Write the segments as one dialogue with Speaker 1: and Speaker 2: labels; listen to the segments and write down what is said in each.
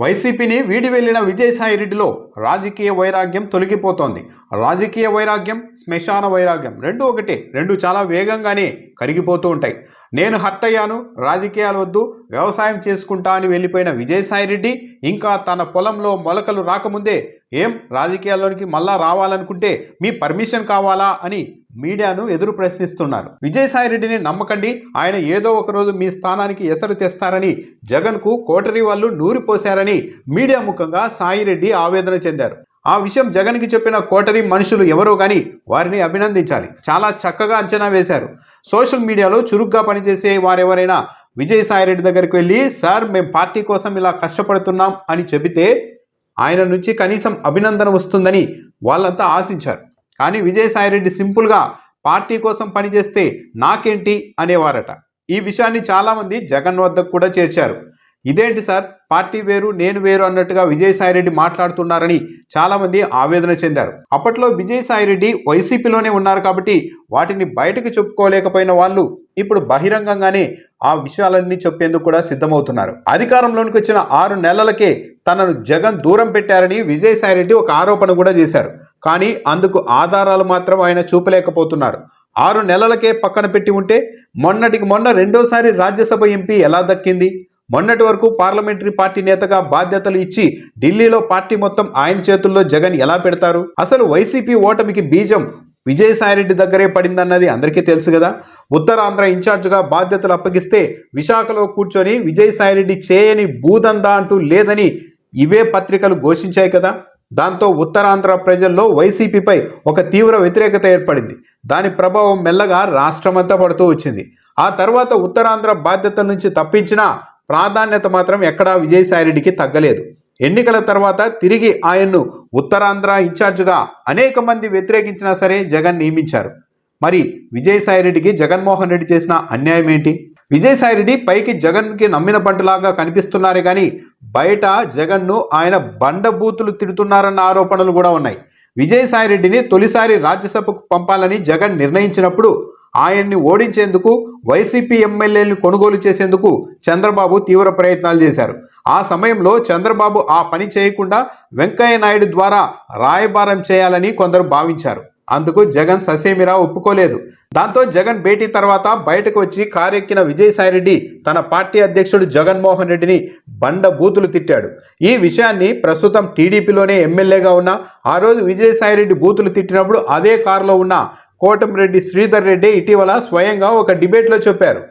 Speaker 1: వైసీపీని వీడి వెళ్లిన విజయసాయిరెడ్డిలో రాజకీయ వైరాగ్యం తొలగిపోతోంది. రాజకీయ వైరాగ్యం, శ్మశాన వైరాగ్యం రెండు ఒకటే. రెండు చాలా వేగంగానే కరిగిపోతూ ఉంటాయి. నేను హర్ట్ అయ్యాను, రాజకీయాలు వద్దు, వ్యవసాయం చేసుకుంటా అని వెళ్ళిపోయిన విజయసాయిరెడ్డి ఇంకా తన పొలంలో మొలకలు రాకముందే ఏం రాజకీయాల్లోనికి మళ్ళా రావాలనుకుంటే మీ పర్మిషన్ కావాలా అని మీడియాను ఎదురు ప్రశ్నిస్తున్నారు. విజయసాయిరెడ్డిని నమ్మకండి, ఆయన ఏదో ఒక రోజు మీ స్థానానికి ఎసరు తెస్తారని జగన్కు కోటరీ వాళ్ళు నూరిపోశారని మీడియా ముఖంగా సాయిరెడ్డి ఆవేదన చెందారు. ఆ విషయం జగన్కి చెప్పిన కోటరీ మనుషులు ఎవరో కానీ వారిని అభినందించాలి. చాలా చక్కగా అంచనా వేశారు. సోషల్ మీడియాలో చురుగ్గా పనిచేసే వారెవరైనా విజయసాయిరెడ్డి దగ్గరికి వెళ్ళి సార్ మేము పార్టీ కోసం ఇలా కష్టపడుతున్నాం అని చెబితే ఆయన నుంచి కనీసం అభినందన వస్తుందని వాళ్ళంతా ఆశించారు. కానీ విజయసాయిరెడ్డి సింపుల్గా పార్టీ కోసం పనిచేస్తే నాకేంటి అనేవారట. ఈ విషయాన్ని చాలామంది జగన్ వద్దకు కూడా చేర్చారు. ఇదేంటి సార్, పార్టీ వేరు నేను వేరు అన్నట్టుగా విజయసాయిరెడ్డి మాట్లాడుతున్నారని చాలామంది ఆవేదన చెందారు. అప్పట్లో విజయసాయిరెడ్డి వైసీపీలోనే ఉన్నారు కాబట్టి వాటిని బయటకు చెప్పుకోలేకపోయిన వాళ్ళు ఇప్పుడు బహిరంగంగానే ఆ విషయాలన్నీ చెప్పేందుకు కూడా సిద్ధమవుతున్నారు. అధికారంలోనికి వచ్చిన 6 నెలలకే తనను జగన్ దూరం పెట్టారని విజయసాయిరెడ్డి ఒక ఆరోపణ కూడా చేశారు. కానీ అందుకు ఆధారాలు మాత్రం ఆయన చూపలేకపోతున్నారు. 6 నెలలకే పక్కన పెట్టి ఉంటే మొన్నటికి మొన్న రెండోసారి రాజ్యసభ ఎంపీ ఎలా దక్కింది? మొన్నటి వరకు పార్లమెంటరీ పార్టీ నేతగా బాధ్యతలు ఇచ్చి ఢిల్లీలో పార్టీ మొత్తం ఆయన చేతుల్లో జగన్ ఎలా పెడతారు? అసలు వైసీపీ ఓటమికి బీజం విజయసాయిరెడ్డి దగ్గరే పడిందన్నది అందరికీ తెలుసు కదా. ఉత్తరాంధ్ర ఇన్ఛార్జ్గా బాధ్యతలు అప్పగిస్తే విశాఖలో కూర్చొని విజయసాయిరెడ్డి చేయని భూదందా అంటూ లేదని ఇవే పత్రికలు ఘోషించాయి కదా. దాంతో ఉత్తరాంధ్ర ప్రజల్లో వైసీపీపై ఒక తీవ్ర వ్యతిరేకత ఏర్పడింది. దాని ప్రభావం మెల్లగా రాష్ట్రమంతా పడుతూ వచ్చింది. ఆ తర్వాత ఉత్తరాంధ్ర బాధ్యతల నుంచి తప్పించినా ప్రాధాన్యత మాత్రం ఎక్కడా విజయసాయిరెడ్డికి తగ్గలేదు. ఎన్నికల తర్వాత తిరిగి ఆయన్ను ఉత్తరాంధ్ర ఇన్ఛార్జ్గా అనేక మంది వ్యతిరేకించినా సరే జగన్ నియమించారు. మరి విజయసాయిరెడ్డికి జగన్మోహన్ రెడ్డి చేసిన అన్యాయం ఏంటి? విజయసాయిరెడ్డి పైకి జగన్కి నమ్మిన బంటులాగా కనిపిస్తున్నారే కానీ బయట జగన్ను ఆయన బండబూతులు తిడుతున్నారన్న ఆరోపణలు కూడా ఉన్నాయి. విజయసాయిరెడ్డిని తొలిసారి రాజ్యసభకు పంపాలని జగన్ నిర్ణయించినప్పుడు ఆయన్ని ఓడించేందుకు వైసీపీ ఎమ్మెల్యేలను కొనుగోలు చేసేందుకు చంద్రబాబు తీవ్ర ప్రయత్నాలు చేశారు. ఆ సమయంలో చంద్రబాబు ఆ పని చేయకుండా వెంకయ్య నాయుడు ద్వారా రాయబారం చేయాలని కొందరు భావించారు. అందుకు జగన్ ససేమిరా ఒప్పుకోలేదు. దాంతో జగన్ భేటీ తర్వాత బయటకు వచ్చి కారెక్కిన విజయసాయిరెడ్డి తన పార్టీ అధ్యక్షుడు జగన్మోహన్ రెడ్డిని బండ బూతులు తిట్టాడు. ఈ విషయాన్ని ప్రస్తుతం టీడీపీలోనే ఎమ్మెల్యేగా ఉన్న ఆ రోజు విజయసాయిరెడ్డి బూతులు తిట్టినప్పుడు అదే కారులో ఉన్న కోటమిరెడ్డి శ్రీధర్ రెడ్డి ఇటీవల స్వయంగా ఒక డిబేట్లో చెప్పారు.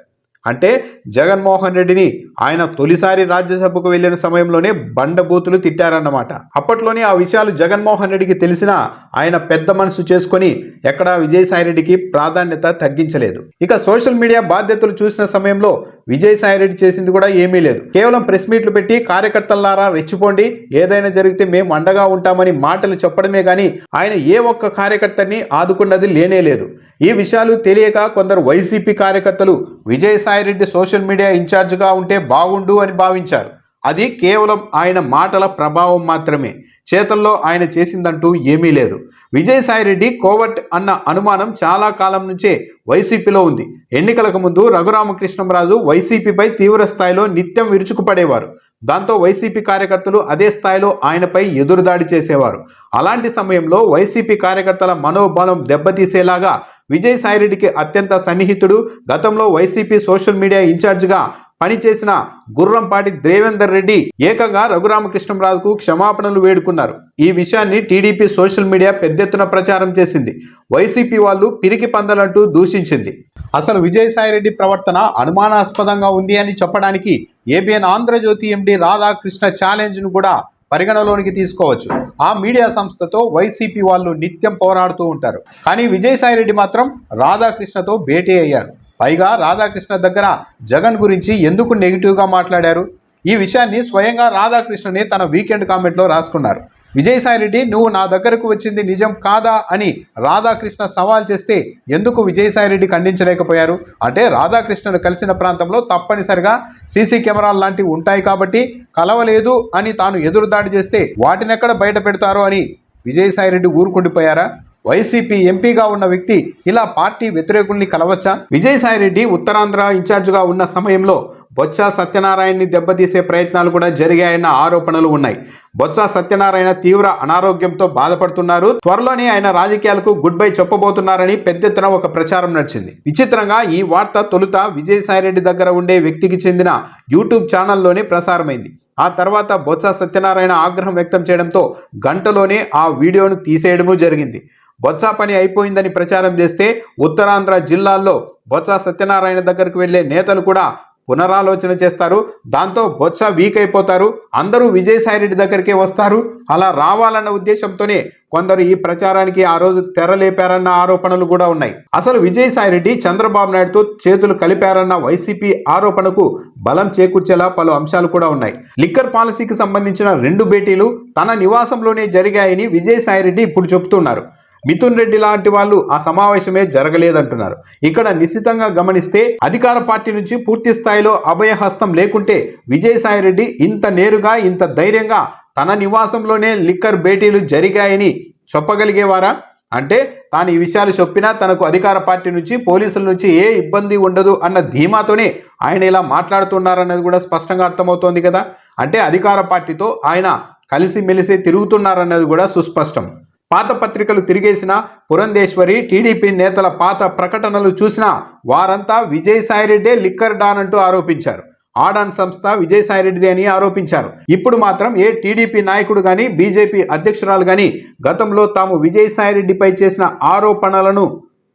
Speaker 1: అంటే జగన్మోహన్ రెడ్డిని ఆయన తొలిసారి రాజ్యసభకు వెళ్లిన సమయంలోనే బండబూతులు తిట్టారన్నమాట. అప్పట్లోనే ఆ విషయాలు జగన్మోహన్ రెడ్డికి తెలిసినా ఆయన పెద్ద మనసు చేసుకొని ఎక్కడా విజయసాయిరెడ్డికి ప్రాధాన్యత తగ్గించలేదు. ఇక సోషల్ మీడియా బాధ్యతలు చూసిన సమయంలో విజయసాయిరెడ్డి చేసింది కూడా ఏమీ లేదు. కేవలం ప్రెస్ మీట్లు పెట్టి కార్యకర్తలారా రెచ్చిపోండి, ఏదైనా జరిగితే మేము అండగా ఉంటామని మాటలు చెప్పడమే కానీ ఆయన ఏ ఒక్క కార్యకర్తని ఆదుకున్నది లేనే లేదు. ఈ విషయాలు తెలియక కొందరు వైసీపీ కార్యకర్తలు విజయసాయిరెడ్డి సోషల్ మీడియా ఇన్ఛార్జ్గా ఉంటే బాగుండు అని భావించారు. అది కేవలం ఆయన మాటల ప్రభావం మాత్రమే. చేతల్లో ఆయన చేసిందంటూ ఏమీ లేదు. విజయసాయిరెడ్డి కోవర్ట్ అన్న అనుమానం చాలా కాలం నుంచే వైసీపీలో ఉంది. ఎన్నికలకు ముందు రఘురామకృష్ణంరాజు వైసీపీపై తీవ్ర స్థాయిలో నిత్యం విరుచుకుపడేవారు. దాంతో వైసీపీ కార్యకర్తలు అదే స్థాయిలో ఆయనపై ఎదురుదాడి చేసేవారు. అలాంటి సమయంలో వైసీపీ కార్యకర్తల మనోబలం దెబ్బతీసేలాగా విజయసాయిరెడ్డికి అత్యంత సన్నిహితుడు, గతంలో వైసీపీ సోషల్ మీడియా ఇన్ఛార్జిగా పనిచేసిన గుర్రంపాటి దేవేందర్ రెడ్డి ఏకంగా రఘురామకృష్ణంరాజుకు క్షమాపణలు వేడుకున్నారు. ఈ విషయాన్ని టీడీపీ సోషల్ మీడియా పెద్దెత్తున ప్రచారం చేసింది. వైసీపీ వాళ్ళు పిరికి పందలంటూ దూషించింది. అసలు విజయసాయిరెడ్డి ప్రవర్తన అనుమానాస్పదంగా ఉంది అని చెప్పడానికి ఏబిఎన్ ఆంధ్రజ్యోతి ఎండి రాధాకృష్ణ ఛాలెంజ్ను కూడా పరిగణలోనికి తీసుకోవచ్చు. ఆ మీడియా సంస్థతో వైసీపీ వాళ్ళు నిత్యం పోరాడుతూ ఉంటారు. కానీ విజయసాయిరెడ్డి మాత్రం రాధాకృష్ణతో భేటీ అయ్యారు. పైగా రాధాకృష్ణ దగ్గర జగన్ గురించి ఎందుకు నెగిటివ్గా మాట్లాడారు? ఈ విషయాన్ని స్వయంగా రాధాకృష్ణనే తన వీకెండ్ కామెంట్లో రాసుకున్నారు. విజయసాయిరెడ్డి నువ్వు నా దగ్గరకు వచ్చింది నిజం కాదా అని రాధాకృష్ణ సవాల్ చేస్తే ఎందుకు విజయసాయిరెడ్డి ఖండించలేకపోయారు? అంటే రాధాకృష్ణను కలిసిన ప్రాంతంలో తప్పనిసరిగా సీసీ కెమెరాలు లాంటివి ఉంటాయి కాబట్టి కలవలేదు అని తాను ఎదురుదాడి చేస్తే వాటినెక్కడ బయట పెడతారో అని విజయసాయిరెడ్డి ఊరుకుండిపోయారా? వైసీపీ ఎంపీగా ఉన్న వ్యక్తి ఇలా పార్టీ వ్యతిరేకుల్ని కలవచ్చా? విజయసాయిరెడ్డి ఉత్తరాంధ్ర ఇన్ఛార్జిగా ఉన్న సమయంలో బొత్స సత్యనారాయణని దెబ్బతీసే ప్రయత్నాలు కూడా జరిగాయన్న ఆరోపణలు ఉన్నాయి. బొత్స సత్యనారాయణ తీవ్ర అనారోగ్యంతో బాధపడుతున్నారు. త్వరలోనే ఆయన రాజకీయాలకు గుడ్ బై చెప్పబోతున్నారని పెద్ద ఎత్తున ఒక ప్రచారం నడిచింది. విచిత్రంగా ఈ వార్త తొలుత విజయసాయిరెడ్డి దగ్గర ఉండే వ్యక్తికి చెందిన యూట్యూబ్ ఛానల్లోనే ప్రసారమైంది. ఆ తర్వాత బొత్స సత్యనారాయణ ఆగ్రహం వ్యక్తం చేయడంతో గంటలోనే ఆ వీడియోను తీసేయడము జరిగింది. బొత్స పని అయిపోయిందని ప్రచారం చేస్తే ఉత్తరాంధ్ర జిల్లాల్లో బొత్స సత్యనారాయణ దగ్గరకు వెళ్లే నేతలు కూడా పునరాలోచన చేస్తారు. దాంతో బొత్స వీక్ అయిపోతారు. అందరూ విజయసాయిరెడ్డి దగ్గరికే వస్తారు. అలా రావాలన్న ఉద్దేశంతోనే కొందరు ఈ ప్రచారానికి ఆ రోజు తెరలేపారన్న ఆరోపణలు కూడా ఉన్నాయి. అసలు విజయసాయిరెడ్డి చంద్రబాబు నాయుడుతో చేతులు కలిపారన్న వైసీపీ ఆరోపణకు బలం చేకూర్చేలా పలు అంశాలు కూడా ఉన్నాయి. లిక్కర్ పాలసీకి సంబంధించిన 2 భేటీలు తన నివాసంలోనే జరిగాయని విజయసాయిరెడ్డి ఇప్పుడు చెబుతున్నారు. మిథున్ రెడ్డి లాంటి వాళ్ళు ఆ సమావేశమే జరగలేదంటున్నారు. ఇక్కడ నిశ్చితంగా గమనిస్తే అధికార పార్టీ నుంచి పూర్తి స్థాయిలో అభయహస్తం లేకుంటే విజయసాయిరెడ్డి ఇంత నేరుగా ఇంత ధైర్యంగా తన నివాసంలోనే లిక్కర్ భేటీలు జరిగాయని చెప్పగలిగేవారా? అంటే తాను ఈ విషయాలు చెప్పినా తనకు అధికార పార్టీ నుంచి పోలీసుల నుంచి ఏ ఇబ్బంది ఉండదు అన్న ధీమాతోనే ఆయన ఇలా మాట్లాడుతున్నారన్నది కూడా స్పష్టంగా అర్థమవుతోంది కదా. అంటే అధికార పార్టీతో ఆయన కలిసిమెలిసి తిరుగుతున్నారన్నది కూడా సుస్పష్టం. పాత పత్రికలు తిరిగేసిన పురంధేశ్వరి, టీడీపీ నేతల పాత ప్రకటనలు చూసినా వారంతా విజయసాయిరెడ్డే లిక్కర్ డాన్ అంటూ ఆరోపించారు. ఆడాన్ సంస్థ విజయసాయిరెడ్డిదే అని ఆరోపించారు. ఇప్పుడు మాత్రం ఏ టీడీపీ నాయకుడు కానీ బీజేపీ అధ్యక్షురాలు కానీ గతంలో తాము విజయసాయిరెడ్డిపై చేసిన ఆరోపణలను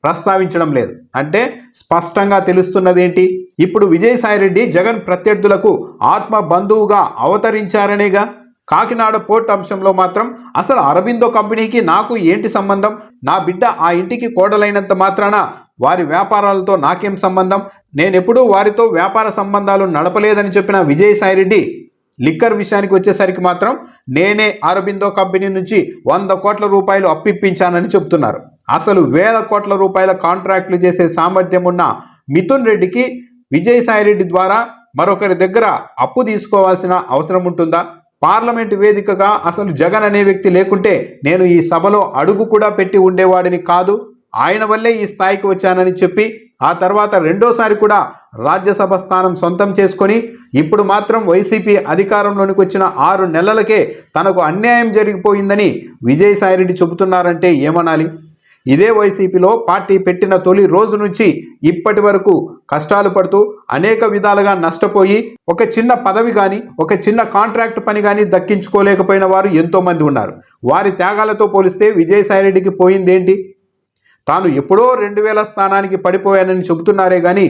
Speaker 1: ప్రస్తావించడం లేదు. అంటే స్పష్టంగా తెలుస్తున్నది ఏంటి? ఇప్పుడు విజయసాయిరెడ్డి జగన్ ప్రత్యర్థులకు ఆత్మ బంధువుగా అవతరించారనేగా. కాకినాడ పోర్ట్ అంశంలో మాత్రం అసలు అరబిందో కంపెనీకి నాకు ఏంటి సంబంధం? నా బిడ్డ ఆ ఇంటికి కోడలైనంత మాత్రాన వారి వ్యాపారాలతో నాకేం సంబంధం? నేనెప్పుడూ వారితో వ్యాపార సంబంధాలు నడపలేదని చెప్పిన విజయసాయిరెడ్డి లిక్కర్ విషయానికి వచ్చేసరికి మాత్రం నేనే అరబిందో కంపెనీ నుంచి 100 కోట్ల రూపాయలు అప్పిప్పించానని చెబుతున్నారు. అసలు 1000 కోట్ల రూపాయల కాంట్రాక్టులు చేసే సామర్థ్యం ఉన్న మిథున్ రెడ్డికి విజయసాయిరెడ్డి ద్వారా మరొకరి దగ్గర అప్పు తీసుకోవాల్సిన అవసరం ఉంటుందా? పార్లమెంటు వేదికగా అసలు జగన్ అనే వ్యక్తి లేకుంటే నేను ఈ సభలో అడుగు కూడా పెట్టి ఉండేవాడిని కాదు. ఆయన వల్లే ఈ స్థాయికి వచ్చానని చెప్పి ఆ తర్వాత రెండోసారి కూడా రాజ్యసభ స్థానం సొంతం చేసుకొని ఇప్పుడు మాత్రం వైసీపీ అధికారంలోనికి వచ్చిన 6 నెలలకే తనకు అన్యాయం జరిగిపోయిందని విజయసాయిరెడ్డి చెబుతున్నారంటే ఏమనాలి? ఇదే వైసీపీలో పార్టీ పెట్టిన తొలి రోజు నుంచి ఇప్పటి వరకు కష్టాలు పడుతూ అనేక విధాలుగా నష్టపోయి ఒక చిన్న పదవి కానీ ఒక చిన్న కాంట్రాక్ట్ పని కానీ దక్కించుకోలేకపోయిన వారు ఎంతోమంది ఉన్నారు. వారి త్యాగాలతో పోలిస్తే విజయసాయిరెడ్డికి పోయిందేంటి? తాను ఎప్పుడో 2000 స్థానానికి పడిపోయానని చెబుతున్నారే కానీ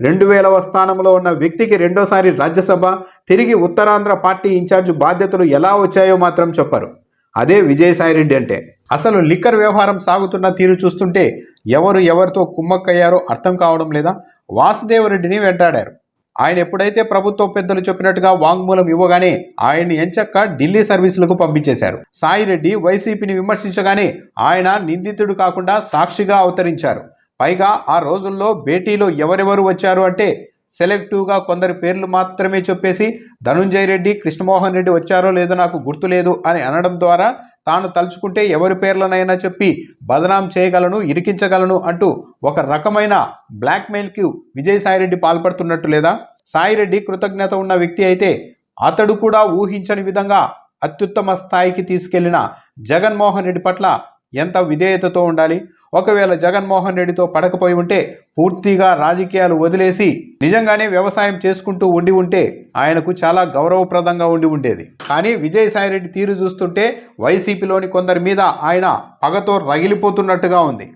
Speaker 1: 2000వ స్థానంలో ఉన్న వ్యక్తికి రెండోసారి రాజ్యసభ, తిరిగి ఉత్తరాంధ్ర పార్టీ ఇన్ఛార్జ్ బాధ్యతలు ఎలా వచ్చాయో మాత్రం చెప్పరు. అదే విజయసాయిరెడ్డి అంటే. అసలు లిక్కర్ వ్యవహారం సాగుతున్న తీరు చూస్తుంటే ఎవరు ఎవరితో కుమ్మక్కయ్యారో అర్థం కావడం లేదా? వాసుదేవరెడ్డిని వెంటాడారు. ఆయన ఎప్పుడైతే ప్రభుత్వ పెద్దలు చెప్పినట్టుగా వాంగ్మూలం ఇవ్వగానే ఆయన్ని ఎంచక్క ఢిల్లీ సర్వీసులకు పంపించేశారు. సాయిరెడ్డి వైసీపీని విమర్శించగానే ఆయన నిందితుడు కాకుండా సాక్షిగా అవతరించారు. పైగా ఆ రోజుల్లో భేటీలో ఎవరెవరు వచ్చారు అంటే సెలెక్టివ్గా కొందరి పేర్లు మాత్రమే చెప్పేసి ధనుంజయ రెడ్డి, కృష్ణమోహన్ రెడ్డి వచ్చారో లేదో నాకు గుర్తులేదు అని అనడం ద్వారా తాను తలుచుకుంటే ఎవరి పేర్లనైనా చెప్పి బదనాం చేయగలను, ఇరికించగలను అంటూ ఒక రకమైన బ్లాక్మెయిల్కి విజయసాయిరెడ్డి పాల్పడుతున్నట్టు లేదా? సాయిరెడ్డి కృతజ్ఞత ఉన్న వ్యక్తి అయితే అతడు కూడా ఊహించని విధంగా అత్యుత్తమ స్థాయికి తీసుకెళ్లిన జగన్మోహన్ రెడ్డి పట్ల ఎంత విధేయతతో ఉండాలి? ఒకవేళ జగన్మోహన్ రెడ్డితో పడకపోయి ఉంటే పూర్తిగా రాజకీయాలు వదిలేసి నిజంగానే వ్యవసాయం చేసుకుంటూ ఉండి ఉంటే ఆయనకు చాలా గౌరవప్రదంగా ఉండి ఉండేది. కానీ విజయసాయిరెడ్డి తీరు చూస్తుంటే వైసీపీలోని కొందరి మీద ఆయన పగతో రగిలిపోతున్నట్టుగా ఉంది.